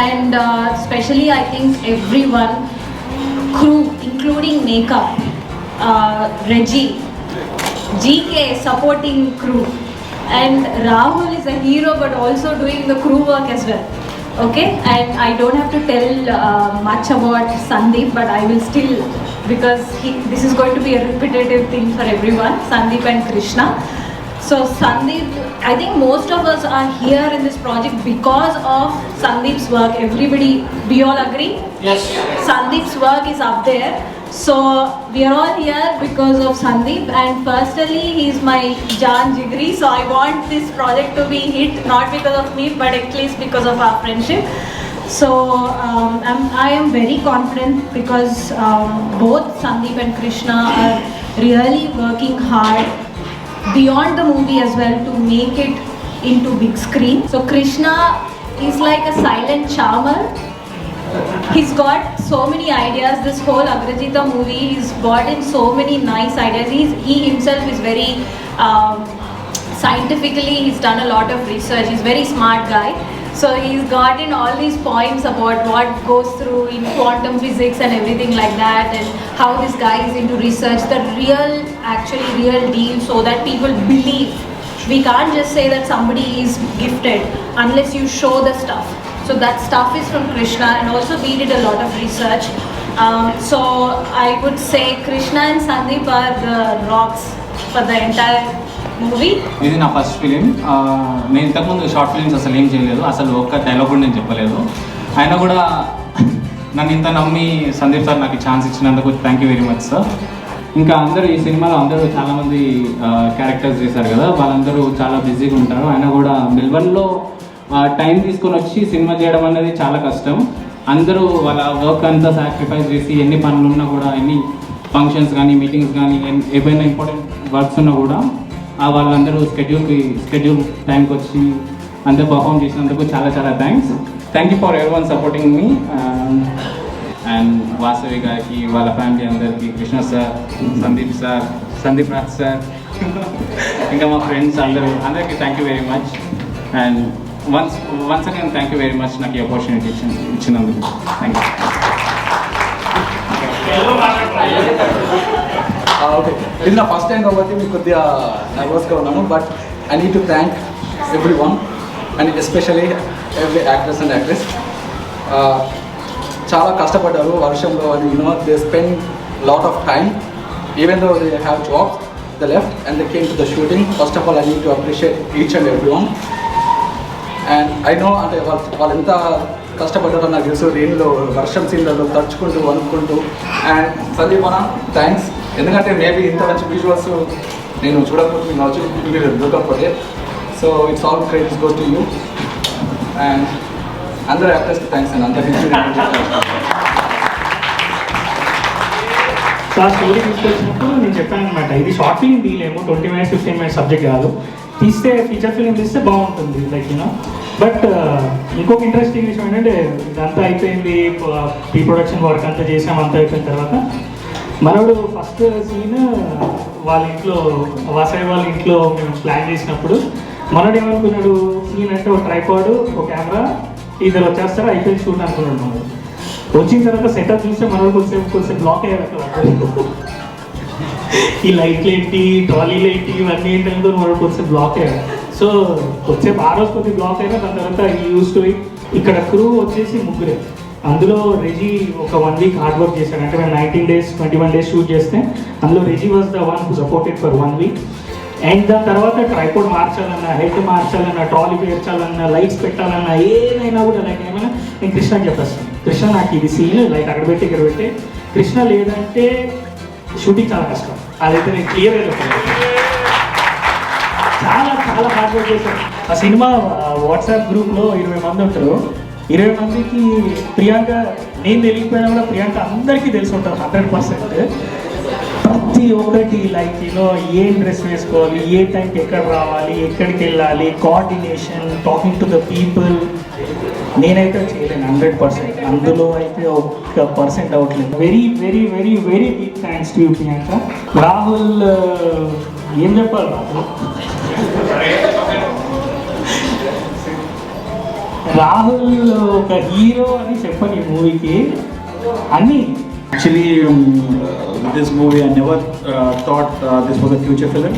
and especially I think everyone, crew including makeup, Reggie, GK supporting crew, and Rahul is a hero but also doing the crew work as well. Okay, and I don't have to tell much about Sandeep, but I will still, because this is going to be a repetitive thing for everyone, Sandeep and Krishna. So Sandeep, I think most of us are here in this project because of Sandeep's work. Everybody, we all agree? Yes. Sandeep's work is up there. So we are all here because of Sandeep, and personally he is my Jaan Jigri, so I want this project to be hit, not because of me but at least because of our friendship. So I am very confident because both Sandeep and Krishna are really working hard beyond the movie as well to make it into big screen. So Krishna is like a silent charmer. He's got so many ideas. This whole Agrajita movie, he's brought in so many nice ideas. He himself is very scientifically, he's done a lot of research. He's a very smart guy. So he's got in all these points about what goes through in quantum physics and everything like that, and how this guy is into research, the real deal, so that people believe. We can't just say that somebody is gifted unless you show the stuff. So that stuff is from Krishna, and also we did a lot of research. So I would say Krishna and Sandeep are the rocks for the entire movie. ఇది నా first film. నేను ఇంతకుముందు short films అసలు ఏం చేయలేదు, అసలు ఒక్క dialogue కూడా నేను చెప్పలేదు. అయినా కూడా నన్ను ఇంత నమ్మి సందీప్ సార్ నాకు ఛాన్స్ ఇచ్చినందుకు thank you very much sir. ఇంకా అందరూ ఈ సినిమాలో అందరూ చాలామంది క్యారెక్టర్స్ చేశారు కదా, వాళ్ళందరూ చాలా బిజీగా ఉంటారు. అయినా కూడా మెల్బర్న్లో టైం తీసుకొని వచ్చి సినిమా చేయడం అనేది చాలా కష్టం. అందరూ వాళ్ళ వర్క్ అంతా సాక్రిఫైస్ చేసి ఎన్ని పనులు ఉన్నా కూడా, ఎన్ని ఫంక్షన్స్ కానీ మీటింగ్స్ కానీ ఏవైనా ఇంపార్టెంట్ వర్క్స్ ఉన్నా కూడా వాళ్ళందరూ స్కెడ్యూల్ టైంకి వచ్చి అందరూ పర్ఫామ్ చేసినందుకు చాలా చాలా థ్యాంక్స్ యూ ఫర్ ఎవరి one supporting me. And Vasavi గారికి, వాళ్ళ ఫ్యామిలీ అందరికీ, కృష్ణ సార్, సందీప్ రాజ్ సార్, ఇంకా మా ఫ్రెండ్స్ అందరికీ thank you very much. And once again thank you very much నాకు ఈ ఆపర్చునిటీ ఇచ్చినందుకు. Thank you. ఓకే, ఇది నా ఫస్ట్ టైం కాబట్టి మీకు కొద్దిగా నర్వస్గా ఉన్నాను, but I need to thank every one and especially every actors and actress. చాలా కష్టపడ్డారు వర్షంలో, అది they spend lot of time even though they have jobs, they left and they came to the shooting. First of all I need to appreciate each and every one. And I know అంటే వాళ్ళు ఎంత కష్టపడ్డారో నాకు తెలుసు, రెయిన్లో, వర్షం సీన్లలో తడుచుకుంటూ వణుక్కుంటూ. And Sandeep అన్న thanks, ఎందుకంటే maybe ఇంత మంచి విజువల్స్ నేను చూడకపోతే మీరు దొరకకపోతే. So it's all credits goes to you. And అందరు యాక్టర్స్కి థ్యాంక్స్ అండి, అందరికీ. ఆ స్టోరీ తీసుకొచ్చినప్పుడు నేను చెప్పాను అనమాట, ఇది షార్ట్ ఫిల్మ్ తీయలేము, 20 minutes 15 minutes సబ్జెక్ట్ కాదు, తీస్తే ఫీచర్ ఫిల్మ్ తీస్తే బాగుంటుంది లైక్ యూనో. బట్ ఇంకొక ఇంట్రెస్టింగ్ విషయం ఏంటంటే, ఇదంతా అయిపోయింది, ప్రీ ప్రొడక్షన్ వర్క్ అంతా చేసాం, అంతా అయిపోయిన తర్వాత మనోడు ఫస్ట్ సీన్ వాళ్ళ ఇంట్లో, వాసవి వాళ్ళ ఇంట్లో మేము ప్లాన్ చేసినప్పుడు మనోడు ఏమనుకున్నాడు, సీన్ అంటే ఒక ట్రైపాడ్, ఒక కెమెరా, ఇద్దరు వచ్చేస్తారు, అయిపోయింది షూట్ అనుకున్నాడు. మనోడు వచ్చిన తర్వాత సెటప్ చూస్తే మనోడు కొంచెం బ్లాక్ అయ్యారు అక్కడ. ఈ లైట్లు ఏంటి, ట్రాలీలు ఏంటి, ఇవన్నీ ఏంటంటే మనోడు కొంచెం బ్లాక్ అయ్యారు. సో కొంచెం ఆ రోజు కొద్దిగా బ్లాక్ అయినా, దాని తర్వాత ఈ యూస్ టు ఇట్. ఇక్కడ క్రూ వచ్చేసి ముగ్గురే, అందులో రెజీ ఒక 1 week హార్డ్ వర్క్ చేశాడు. అంటే మేము 19 days 21 days షూట్ చేస్తే అందులో Reji was the one who supported for 1 week. And దాని తర్వాత ట్రైపోడ్ మార్చాలన్నా, హెడ్ మార్చాలన్నా, ట్రాలీ పేర్చాలన్నా, లైట్స్ పెట్టాలన్నా, ఏదైనా కూడా లైక్ ఏమైనా నేను కృష్ణకి చెప్పేస్తాను, కృష్ణ నాకు ఇది సీన్ లైట్ అక్కడ పెట్టి ఇక్కడ పెట్టి, కృష్ణ లేదంటే షూటింగ్ చాలా కష్టం. అదైతే నేను క్లియర్గా చెప్పాను. చాలా చాలా హార్డ్ వర్క్ చేశాను. ఆ సినిమా వాట్సాప్ గ్రూప్లో 20 మంది ఉంటారు. 20 మందికి ప్రియాంక, నేను తెలియకపోయినా కూడా ప్రియాంక అందరికీ తెలిసి ఉంటారు 100%. ప్రతి ఒక్కటి లైక్ యూనో ఏం డ్రెస్ వేసుకోవాలి, ఏ టైంకి ఎక్కడ రావాలి, ఎక్కడికి వెళ్ళాలి, coordination, talking to the people. నేనైతే చేయలేను 100%, అందులో అయితే 1% అవ్వట్లేదు. Very very very very big thanks to you Priyanka. Rahul ఏం చెప్పాలి, రాహుల్ రాహుల్ ఒక హీరో అని చెప్పని ఈ మూవీకి అన్నీ. Actually, with this movie, I never thought this was a future film.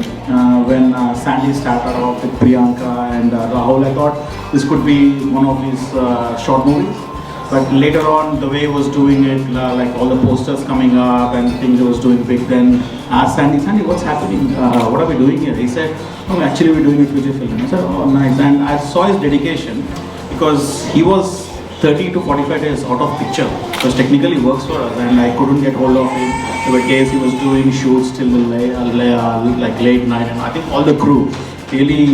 When Sandy started off with Priyanka and Rahul, I thought this could be one of his short movies. But later on, the way he was doing it, like all the posters coming up and things he was doing big, then asked Sandy, what's happening? What are we doing here? He said, no, actually we're doing a future film. I said, oh, nice. And I saw his dedication because he was 30 to 45 days out of picture because technically works for us and I couldn't get hold of him. There were days he was doing shoots till the late night, and I think all the crew really,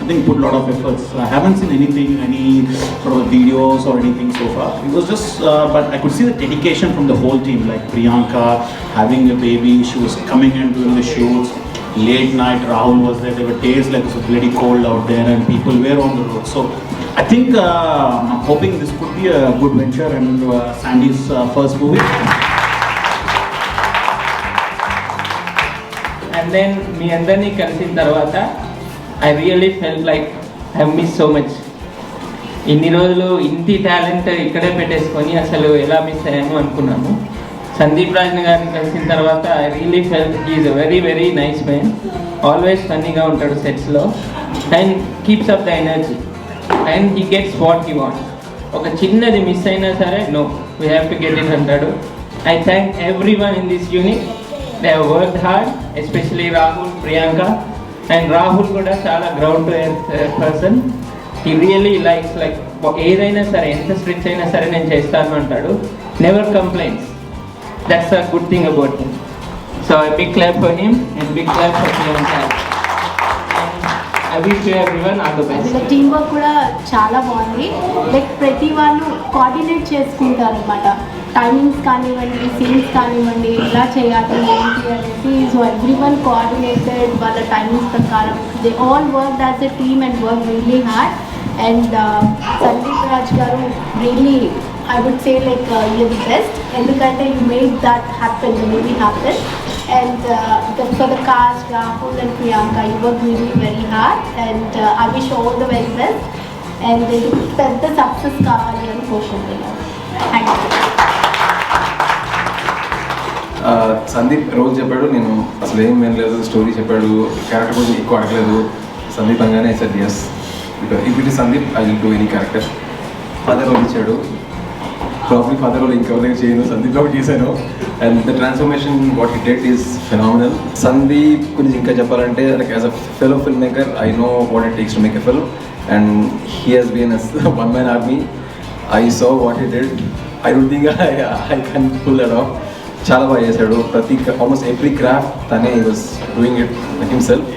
I think, put a lot of efforts. I haven't seen anything, any sort of videos or anything so far. It was just, but I could see the dedication from the whole team, like Priyanka having a baby, she was coming and doing the shoots. Late night, Rahul was there. There were days like it was bloody cold out there and people were on the road. So I think I'm hoping this could be a good venture and Sandy's first movie. And then మీ అందరినీ కలిసిన తర్వాత I really felt like I have missed so much. ఇన్ని రోజులు ఇంటి talent ఇక్కడే పెట్టేసుకొని అసలు ఎలా మిస్ అయ్యాము అనుకున్నాము. సందీప్ రాజన్ గారిని కలిసిన తర్వాత I really felt he is a very very nice man. Always ఫన్నీగా ఉంటాడు సెట్స్లో and keeps up the energy and he gets what he want. ఒక చిన్నది మిస్ అయినా సరే no we have to get it అంటాడు. I thank everyone in this unit. They have worked hard, especially Rahul, Priyanka. And Rahul కూడా చాలా ground to earth person. He really likes like ఏదైనా సరే ఎంత స్ట్రిచ్ అయినా సరే నేను చేస్తాను అంటాడు. Never complaints. That's a good thing about him. So a big clap for him and big clap for Priyanka. And I wish you everyone all the best. వీళ్ళ team work కూడా చాలా బాగుంది. లైక్ ప్రతి వాళ్ళు కోఆర్డినేట్ చేసుకుంటారు అనమాట. Timings కానివ్వండి, scenes కానివ్వండి, ఇలా చేయాలి ఏంటి అనేసి. సో ఎవ్రీ వన్ కోఆర్డినేటెడ్ వాళ్ళ టైమింగ్స్ ప్రకారం. They all work as a team and work really hard. And Sandeep Raj గారు really I would say like you're the best. Endukante you made that happen, the movie happen. And for the cast, Rahul and Priyanka, you worked really very hard. And I wish you all the very best. And the success kavali ani korukuntunnaru. Thank you. Sandeep రోజు చెప్పాడు, నేను అసలు ఏం వినలేదు, story చెప్పాడు, character గురించి ఎక్కువ అడగలేదు. సందీప్ అనగానే sir yes, because if it is Sandeep I will do any character. Father role ఇచ్చాడు, ప్రాబ్లీ ఫాదర్ రోల్ ఇంకెవరి దగ్గర చేయను, సందీప్ ఒకటి చేశాను. And the transformation what he did is phenomenal. Sandeep గురించి ఇంకా చెప్పాలంటే like as a fellow film maker I know what it takes to make a film and he has been a one man army. I saw what he did. I don't think I can pull that off. చాలా బాగా చేశాడు. ప్రతి almost every craft తనే he was doing it himself.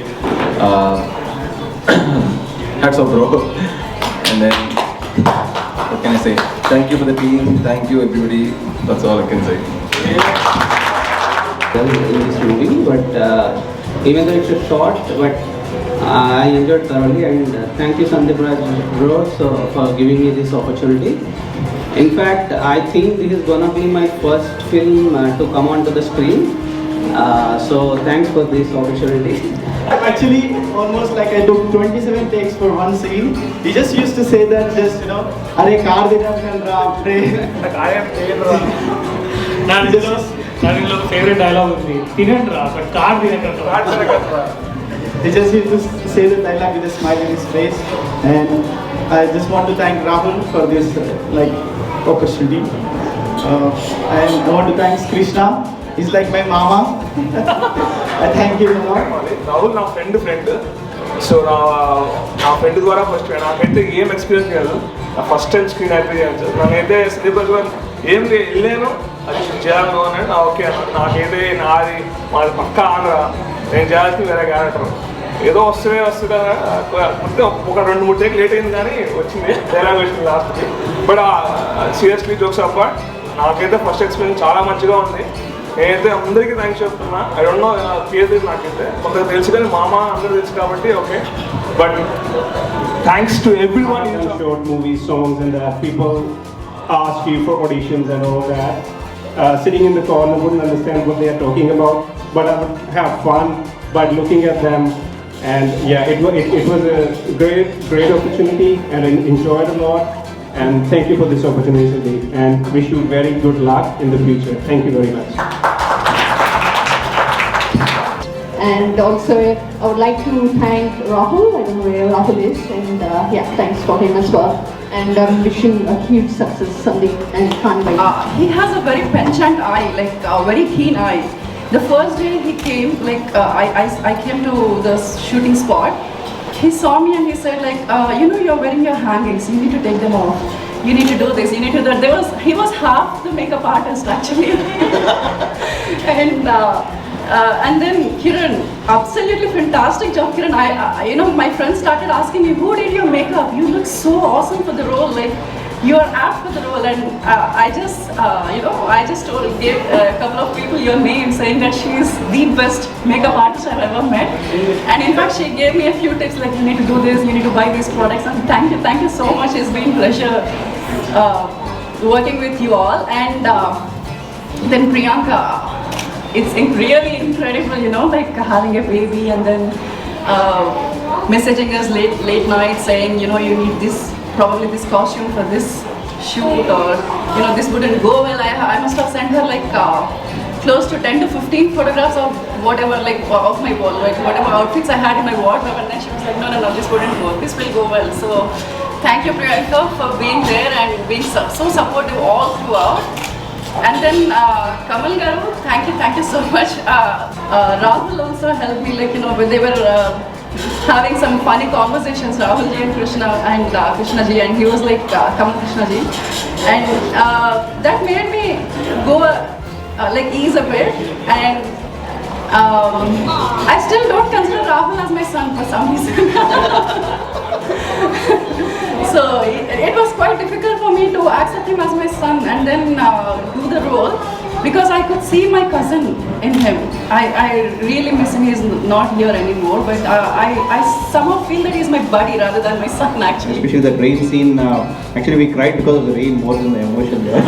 Hats off bro. And then what can I say? Thank you for the team. Thank you everybody. That's all I can say. In this movie, but even though it's a short, but I enjoyed thoroughly, and thank you Sandeep Raj bro for giving me this opportunity. In fact, I think this is gonna be my first film to come onto the screen. So thanks for this opportunity. Actually, almost like I took 27 takes for one scene. He just used to say that, just you know, "Arey car dena kan ra apne." Like I am taken ra. నా favourite dialogue ఉంది, తినండి రా but car తినకండి. He just used to say the dialogue with a smile in his face, and I just want to thank Rahul for this like opportunity. And I want to thank Krishna. He's like my mama. I thank you a lot. Rahul నా friend so నా friend ద్వారా first నాకైతే ఏం experience లేదు. నా first time screen experience. నాకైతే సందీప్ రాజ్ ఏం వెళ్ళాను అది చేయాలను అని ఓకే అన్న. నాకైతే మాది పక్కా ఆంధ్ర, నేను చేయాల్సింది వేరే క్యారెక్టర్. ఏదో వస్తుంది మొత్తం ఒక 2-3 టేక్ లేట్ అయింది కానీ వచ్చింది, డైలాగ్ వచ్చింది లాస్ట్కి. బట్ సీరియస్లీ జోక్స్ అపార్ట్ నాకైతే ఫస్ట్ ఎక్స్పీరియన్స్ చాలా మంచిగా ఉంది. నేనైతే అందరికీ థ్యాంక్స్ చెప్తున్నా. ఐ డోంట్ నో పేరు నాకైతే కొందరు తెలుసు కానీ మామ అందరూ తెలుసు కాబట్టి okay. But thanks to every one. Short movies, songs, and people ask you for auditions and all that. Sitting in the corner wouldn't understand what they are talking about, but I would have fun by looking at them. And yeah, it was a great opportunity, and I enjoyed a lot. And thank you for this opportunity, Sandeep. And wish you very good luck in the future. Thank you very much. And also, I would like to thank Rahul. I don't know where Rahul is, and yeah, thanks for him as well. And I'm wishing a huge success, Sandeep, and can't wait. He has a very penchant eye, like a very keen eye. The first day he came, like I came to the shooting spot. He saw me and he said, like, you know, you're wearing your hangings. You need to take them off. You need to do this. You need to do that. He was half the makeup artist actually, and then Kiran, absolutely fantastic job, Kiran. You know, my friends started asking me, who did your makeup? You look so awesome for the role. Like, you are apt for the role. And I just gave a couple of people your name, saying that she is the best makeup artist I've ever met. And in fact, she gave me a few tips, like, you need to do this, you need to buy these products. And thank you so much. It's been a pleasure working with you all. And then Priyanka. It's really incredible, you know, like having a baby and then messaging us late night saying, you know, you need this, probably this costume for this shoot, or, you know, this wouldn't go well. I must have sent her like close to 10 to 15 photographs of whatever, like of my wall, like whatever outfits I had in my wardrobe, and then she was like, no, this wouldn't work, this will go well. So thank you, Priyanka, for being there and being so supportive all throughout. And then Kamal Garu, thank you so much. Rahul also helped me, like, you know, when they were having some funny conversations, Rahul ji and Krishna ji, and he was like Kamal Krishna ji, and that made me go like ease a bit. And I still don't consider Rahul as my son for some reason. So it was quite difficult for me to accept him as my son and then do the role, because I could see my cousin in him. I really miss him. He's not here anymore, but I somehow feel that he's my buddy rather than my son actually. Especially the rain scene. Actually, we cried because of the rain more than the emotion there.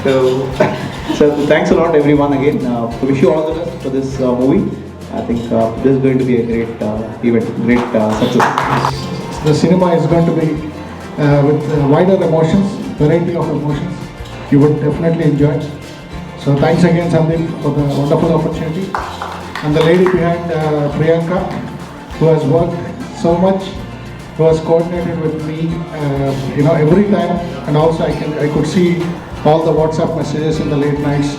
So thanks a lot, everyone, again. Wish you all the best for this movie. I think this is going to be a great event, great success. The cinema is going to be with wider emotions, variety of emotions. You would definitely enjoy. So thanks again, Sandeep, for the wonderful opportunity. And the lady behind Priyanka, who has worked so much, who has coordinated with me, you know, every time. And also I could see all the WhatsApp messages in the late nights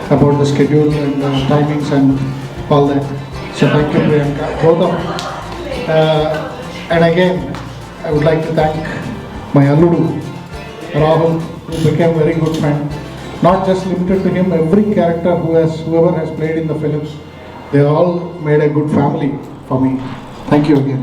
about the schedule and timings and all that. So thank you, Priyanka, both of you. And again, I would like to thank my Alludu, Rahul, who became a very good friend. Not just limited to him, every character whoever has played in the film, they all made a good family for me. Thank you again.